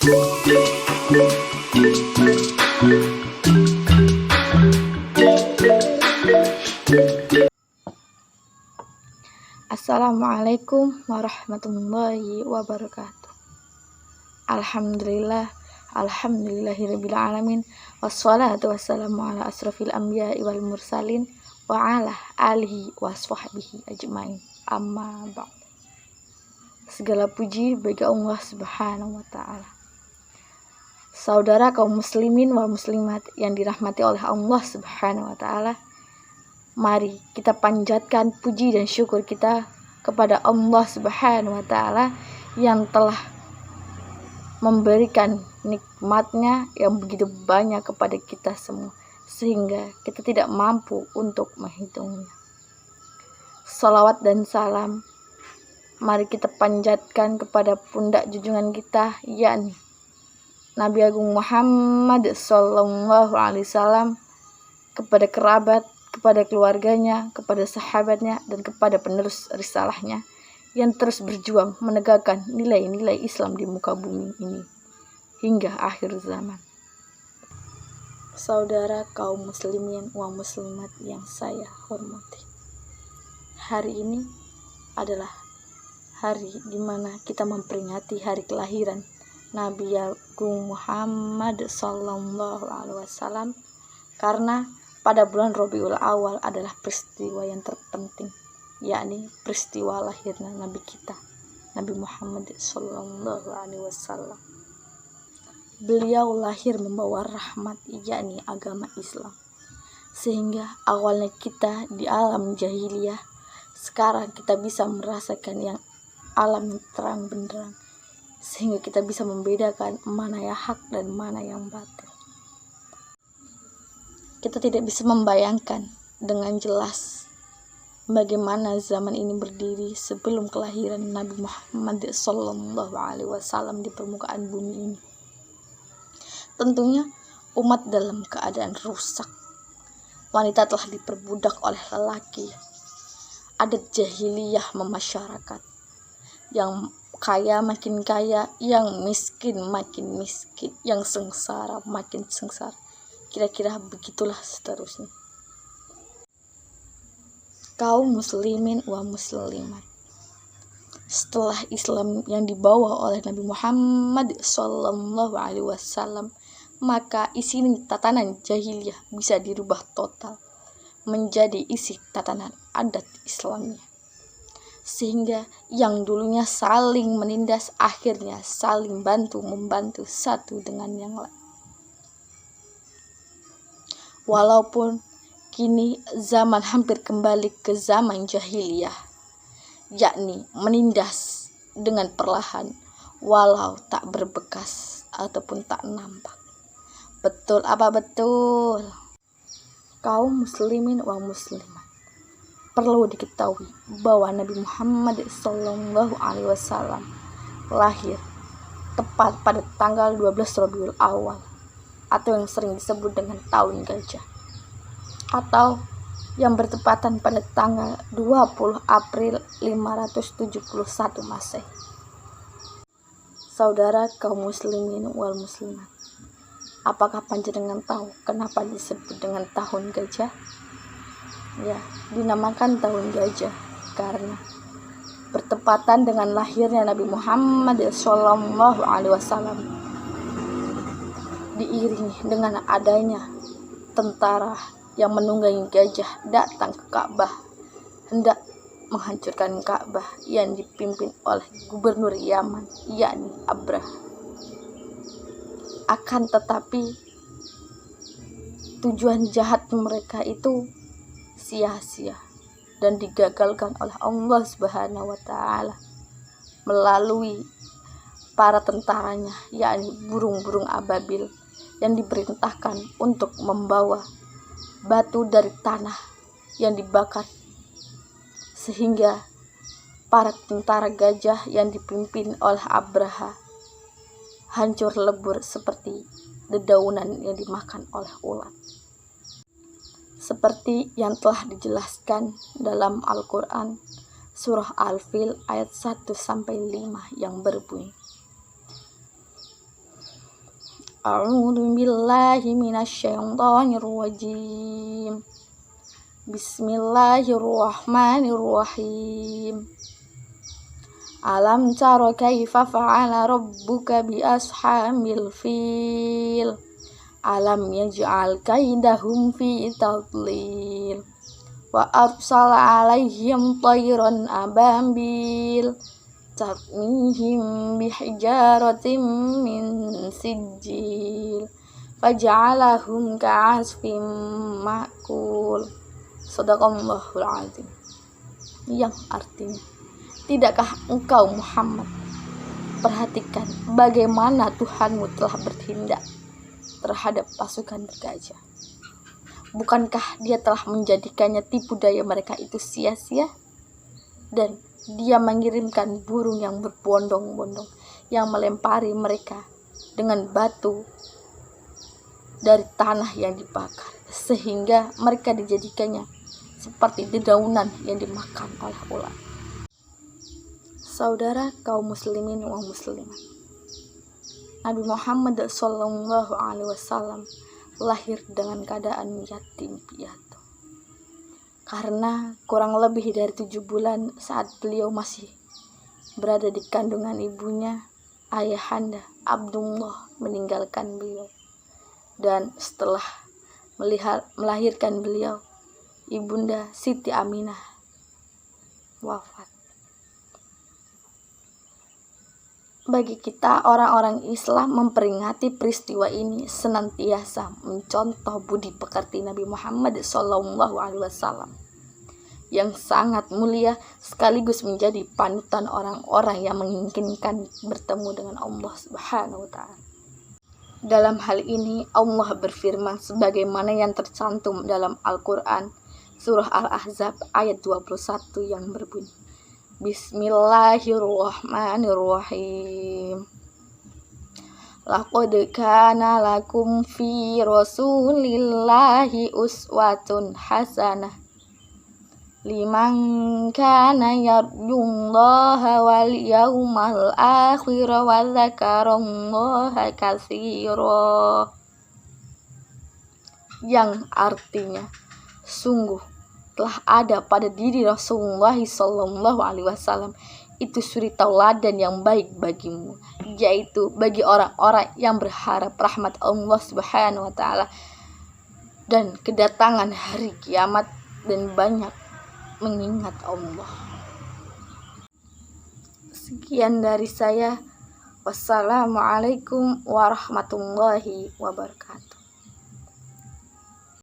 Assalamualaikum warahmatullahi wabarakatuh. Alhamdulillahirabbil alamin, wassalatu wassalamu ala asrofil anbiya'i wal mursalin wa ala alihi wa sahbihi ajmain. Amma ba'd. Segala puji bagi Allah Subhanahu wa taala. Saudara kaum muslimin wal muslimat yang dirahmati oleh Allah Subhanahu wa taala, mari kita panjatkan puji dan syukur kita kepada Allah Subhanahu wa taala yang telah memberikan nikmatnya yang begitu banyak kepada kita semua, sehingga kita tidak mampu untuk menghitungnya. Salawat dan salam mari kita panjatkan kepada pundak junjungan kita, yakni Nabi Agung Muhammad sallallahu alaihi wasallam, kepada kerabat, kepada keluarganya, kepada sahabatnya, dan kepada penerus risalahnya yang terus berjuang menegakkan nilai-nilai Islam di muka bumi ini hingga akhir zaman. Saudara kaum muslimin wa muslimat yang saya hormati, hari ini adalah hari di mana kita memperingati hari kelahiran Nabi Agung Muhammad sallallahu alaihi wasallam, karena pada bulan Rabiul Awal adalah peristiwa yang terpenting, yakni peristiwa lahirnya Nabi kita, Nabi Muhammad sallallahu alaihi wasallam. Beliau lahir membawa rahmat, yakni agama Islam, sehingga awalnya kita di alam jahiliyah, sekarang kita bisa merasakan yang alam yang terang benderang, sehingga kita bisa membedakan mana yang hak dan mana yang batil. Kita tidak bisa membayangkan dengan jelas bagaimana zaman ini berdiri sebelum kelahiran Nabi Muhammad sallallahu alaihi wasallam di permukaan bumi ini. Tentunya umat dalam keadaan rusak. Wanita telah diperbudak oleh lelaki. Adat jahiliyah memasyarakat. Yang kaya makin kaya, yang miskin makin miskin, yang sengsara makin sengsara. Kira-kira begitulah seterusnya. Kaum muslimin wa muslimat, setelah Islam yang dibawa oleh Nabi Muhammad sallallahu alaihi wasallam, maka isi tatanan jahiliyah bisa dirubah total menjadi isi tatanan adat Islamnya. Sehingga yang dulunya saling menindas akhirnya saling bantu-membantu satu dengan yang lain. Walaupun kini zaman hampir kembali ke zaman jahiliyah, yakni menindas dengan perlahan walau tak berbekas ataupun tak nampak. Betul apa betul? Kaum muslimin wa muslimat, perlu diketahui bahwa Nabi Muhammad sallallahu alaihi wasallam lahir tepat pada tanggal 12 Rabiul Awal, atau yang sering disebut dengan tahun gajah, atau yang bertepatan pada tanggal 20 April 571 Masehi. Saudara kaum muslimin wal muslimat, apakah panjenengan tahu kenapa disebut dengan tahun gajah? Ya, dinamakan tahun gajah karena bertepatan dengan lahirnya Nabi Muhammad sallallahu alaihi wasallam, diiringi dengan adanya tentara yang menunggangi gajah datang ke Ka'bah hendak menghancurkan Ka'bah yang dipimpin oleh gubernur Yaman, yakni Abrah. Akan tetapi tujuan jahat mereka itu sia-sia dan digagalkan oleh Allah Subhanahu wa taala melalui para tentaranya, yakni burung-burung ababil yang diperintahkan untuk membawa batu dari tanah yang dibakar, sehingga para tentara gajah yang dipimpin oleh Abraha hancur lebur seperti dedaunan yang dimakan oleh ulat. Seperti yang telah dijelaskan dalam Al-Quran surah Al-Fil ayat 1-5 yang berbunyi, A'udzu billahi minasyaitonir rajim. Bismillahirrahmanirrahim. Alam tara kaifa fa'ala rabbuka bi ashabil fil. Alam yaj'al kaidahum fi tadlil. Wa arsala alaihim tayran ababil tarmihim bihijaratin min sijil faja'alahum ka'asfin ma'kul. Shadaqallahul azim. Yang artinya, tidakkah engkau Muhammad perhatikan bagaimana Tuhanmu telah bertindak terhadap pasukan bergajah? Bukankah dia telah menjadikannya tipu daya mereka itu sia-sia? Dan dia mengirimkan burung yang berbondong-bondong yang melempari mereka dengan batu dari tanah yang dibakar, sehingga mereka dijadikannya seperti dedaunan yang dimakan oleh ulat. Saudara kaum muslimin wa muslimat, Nabi Muhammad SAW lahir dengan keadaan yatim piatu. Karena kurang lebih dari 7 bulan saat beliau masih berada di kandungan ibunya, ayahanda Abdullah meninggalkan beliau. Dan setelah melahirkan beliau, ibunda Siti Aminah wafat. Bagi kita orang-orang Islam memperingati peristiwa ini senantiasa mencontoh budi pekerti Nabi Muhammad SAW yang sangat mulia, sekaligus menjadi panutan orang-orang yang menginginkan bertemu dengan Allah Subhanahu wa Ta'ala. Dalam hal ini Allah berfirman sebagaimana yang tercantum dalam Al-Quran surah Al-Ahzab ayat 21 yang berbunyi, Bismillahirrahmanirrahim. Laqad kana lakum fi rasulillahi uswatun hasanah liman kana yarjullaha wal yawmal akhir wa dzakarallaha katsira. Yang artinya, sungguh telah ada pada diri Rasulullah SAW itu suri tauladan yang baik bagimu, yaitu bagi orang-orang yang berharap rahmat Allah Subhanahu wa Ta'ala dan kedatangan hari kiamat dan banyak mengingat Allah. Sekian dari saya. Wassalamualaikum warahmatullahi wabarakatuh.